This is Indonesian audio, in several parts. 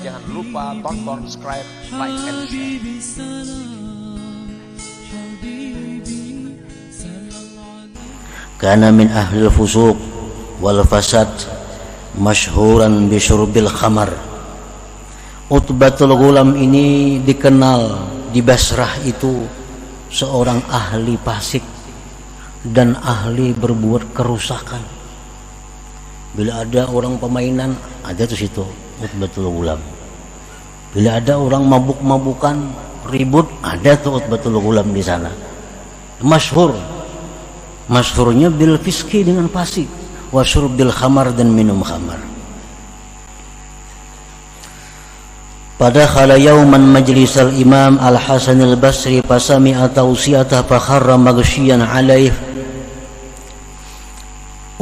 Jangan lupa tonton, subscribe, like, and share. Kana min ahlil fusuq wal fasad masyhuran bi syurbil khamar. Utbatul Ghulam ini dikenal di Basrah itu seorang ahli fasik dan ahli berbuat kerusakan. Bila ada orang pemainan, ada tuh situ Utbatul Ghulam. Bila ada orang mabuk-mabukan, ribut, ada tuh Utbatul Ghulam di sana. Masyhurnya bil fiski dengan fasik, wa syurbil khamar dan minum khamar. Pada khala yauman majlisal Imam Al-Hasan Al-Basri fasami'a tawsiyata fa kharra maghsyiyan alaih.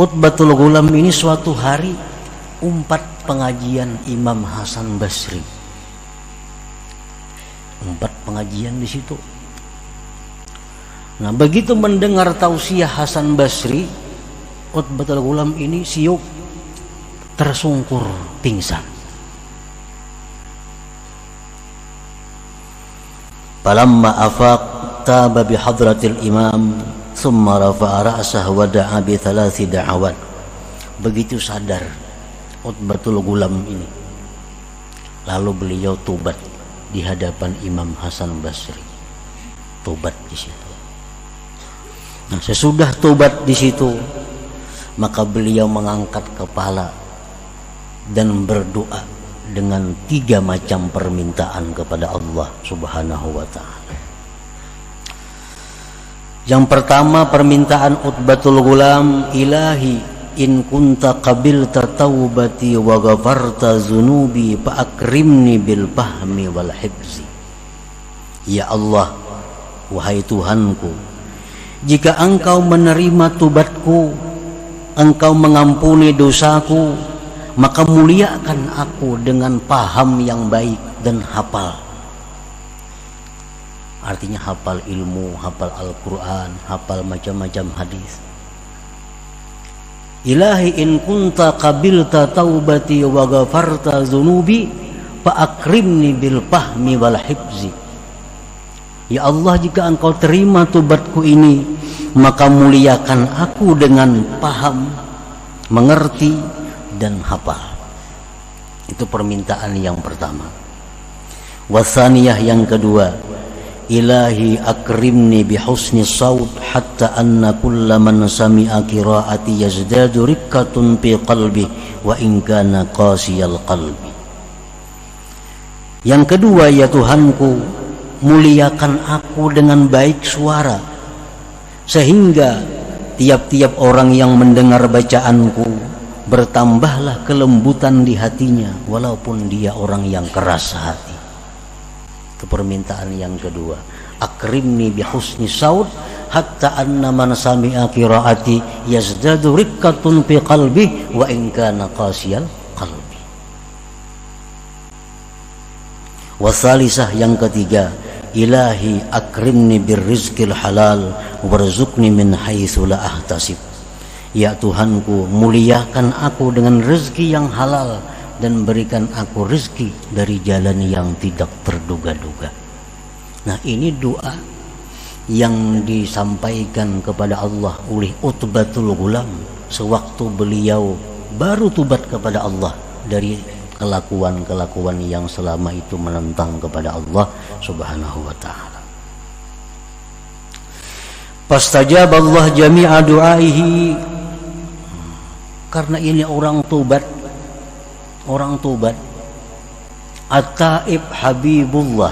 Utbatul Ghulam ini suatu hari umpat pengajian Imam Hasan Basri. Umpat pengajian di situ. Nah, begitu mendengar tausiah Hasan Basri, Utbatul Ghulam ini siup, tersungkur, pingsan. Falamma afaq taba bi hadratil imam thumma rafa'a ra'sahu wa da'a bi thalathi da'awat. Begitu sadar Utbatul Ghulam ini, lalu beliau tobat di hadapan Imam Hasan Basri. Tobat di situ. Nah, sesudah tobat di situ, maka beliau mengangkat kepala dan berdoa dengan 3 macam permintaan kepada Allah Subhanahu wa ta'ala. Yang pertama, permintaan Utbatul Ghulam, ilahi in kunta qabilta taubati wa ghafarta zunubi fa akrimni bil fahmi wal hifzi. Ya Allah, wahai Tuhanku, jika engkau menerima tobatku, engkau mengampuni dosaku, maka muliakan aku dengan paham yang baik dan hafal. Artinya hafal ilmu, hafal Al-Quran, hafal macam-macam hadis. Ilahi in kunta qabilta taubati wa ghafarta zunubi fa akrimni bil fahmi wal hifzi. Ya Allah, jika engkau terima tobatku ini, maka muliakan aku dengan paham, mengerti, dan hafal. Itu permintaan yang pertama. Wasaniyah yang kedua, ilahi akrimni bihusni saut hatta anna kulla man sami'a qiraati yazdadu rikkatun fi qalbi wa in kana qasiyal qalbi. Yang kedua, ya Tuhanku, muliakan aku dengan baik suara, sehingga tiap-tiap orang yang mendengar bacaanku bertambahlah kelembutan di hatinya, walaupun dia orang yang keras hati. Itu permintaan yang kedua. Akrimni bihusni saut hatta anna man sami'a qiraati yazdadu rikkatun fi qalbi wa in kana qasiyal qalbi. Wasalisah yang ketiga, ilahi akrimni birrizqil halal warzuqni min haitsu la ahtasib. Ya Tuhanku, muliakan aku dengan rezeki yang halal dan berikan aku rezeki dari jalan yang tidak terduga-duga. Nah, ini doa yang disampaikan kepada Allah oleh Utbatul Ghulam sewaktu beliau baru tobat kepada Allah dari kelakuan-kelakuan yang selama itu menentang kepada Allah Subhanahu wa ta'ala. Fastajab Allah jami'a du'aihi. Karena ini orang tobat, At-Taib Habibullah,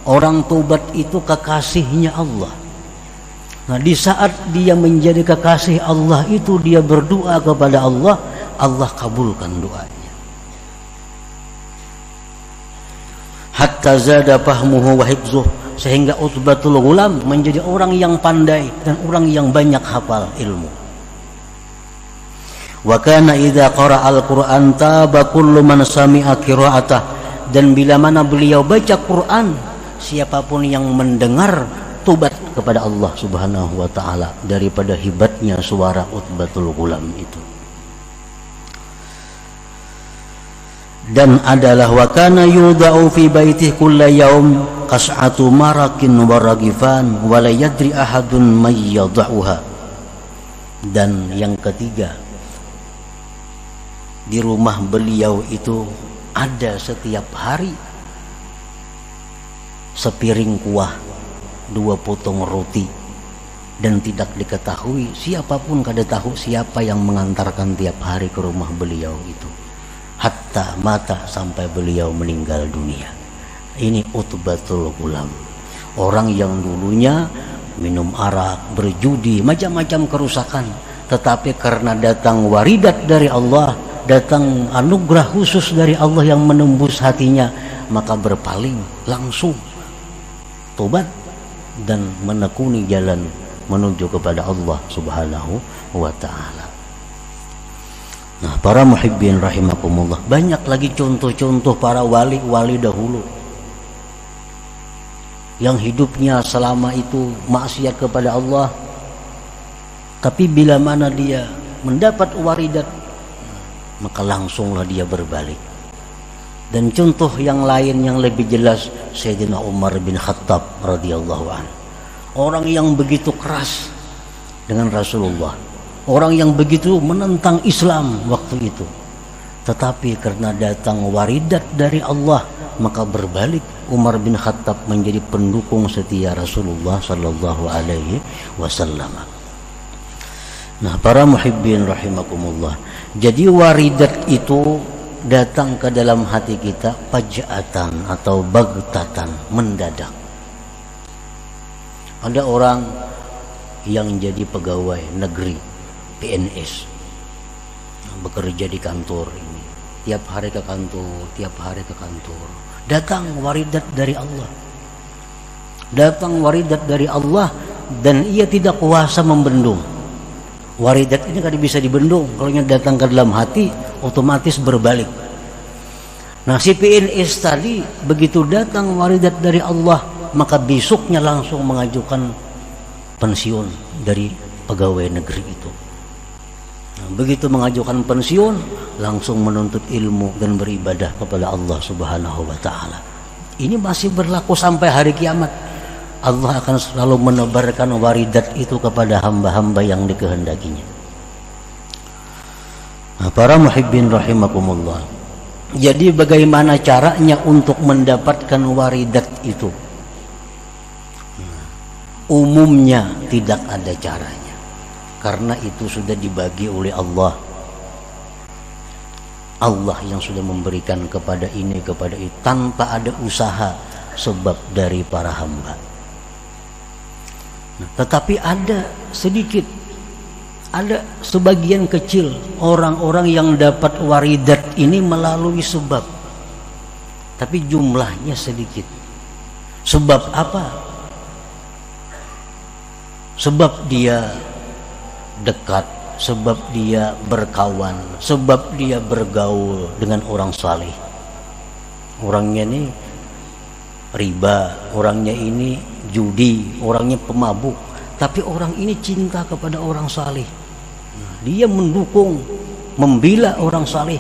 orang tobat itu kekasihnya Allah. Nah, di saat dia menjadi kekasih Allah itu, dia berdoa kepada Allah, Allah kabulkan doanya. Hatta zada fahmuhu wa hifzuh, sehingga Utbatul Ghulam menjadi orang yang pandai dan orang yang banyak hafal ilmu. Wa kana idza qara'a al-Qur'an taba kullu man sami'a qira'atah, dan bila mana beliau baca Quran, siapapun yang mendengar tobat kepada Allah Subhanahu wa ta'ala daripada hebatnya suara Utbatul Ghulam itu. Dan adalah wa kana yudau fi baitihi kulla yaum qas'atu marakin wa ragifan wa la yadri ahadun may yad'uha. Dan yang ketiga, di rumah beliau itu ada setiap hari sepiring kuah, 2 potong roti, dan tidak diketahui siapapun kada tahu siapa yang mengantarkan tiap hari ke rumah beliau itu, hatta mata, sampai beliau meninggal dunia. Ini Utbatul Ghulam, orang yang dulunya minum arak, berjudi, macam-macam kerusakan, tetapi karena datang waridat dari Allah, datang anugerah khusus dari Allah yang menembus hatinya, maka berpaling langsung tobat dan menekuni jalan menuju kepada Allah Subhanahu wa ta'ala. Nah, para muhibbin rahimakumullah, banyak lagi contoh-contoh para wali-wali dahulu yang hidupnya selama itu maksiat kepada Allah, tapi bila mana dia mendapat waridat, maka langsunglah dia berbalik. Dan contoh yang lain yang lebih jelas, Sayyidina Umar bin Khattab radhiyallahu anhu, orang yang begitu keras dengan Rasulullah, orang yang begitu menentang Islam waktu itu, tetapi karena datang waridat dari Allah, maka berbalik Umar bin Khattab menjadi pendukung setia Rasulullah sallallahu alaihi wasallam. Nah, para muhibbin rahimakumullah, jadi waridat itu datang ke dalam hati kita faja'atan atau baghtatan, mendadak. Ada orang yang jadi pegawai negeri PNS, bekerja di kantor ini, tiap hari ke kantor, datang waridat dari Allah, dan ia tidak kuasa membendung. Waridat ini kan bisa dibendung, kalau datang ke dalam hati otomatis berbalik. Nah, si PNS tadi begitu datang waridat dari Allah, maka besoknya langsung mengajukan pensiun dari pegawai negeri itu. Nah, begitu mengajukan pensiun, langsung menuntut ilmu dan beribadah kepada Allah Subhanahu wa ta'ala. Ini masih berlaku sampai hari kiamat. Allah akan selalu menebarkan waridat itu kepada hamba-hamba yang dikehendakinya. Nah, para muhibbin rahimakumullah, jadi bagaimana caranya untuk mendapatkan waridat itu? Umumnya tidak ada caranya, karena itu sudah dibagi oleh Allah. Allah yang sudah memberikan kepada ini, kepada itu, tanpa ada usaha sebab dari para hamba. Nah, tetapi ada sedikit, ada sebagian kecil orang-orang yang dapat waridat ini melalui sebab, tapi jumlahnya sedikit. Sebab apa? Sebab dia dekat, sebab dia berkawan, sebab dia bergaul dengan orang saleh. Orangnya ini riba, orangnya ini judi, orangnya pemabuk, tapi orang ini cinta kepada orang saleh. Dia mendukung, membela orang saleh.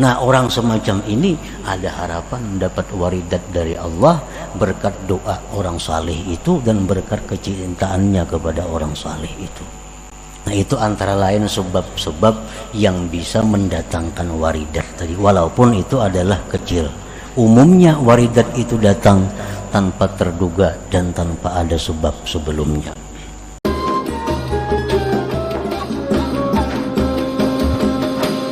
Nah, orang semacam ini ada harapan mendapat waridat dari Allah berkat doa orang saleh itu dan berkat kecintaannya kepada orang saleh itu. Nah, itu antara lain sebab-sebab yang bisa mendatangkan waridat tadi, walaupun itu adalah kecil. Umumnya waridat itu datang tanpa terduga dan tanpa ada sebab sebelumnya.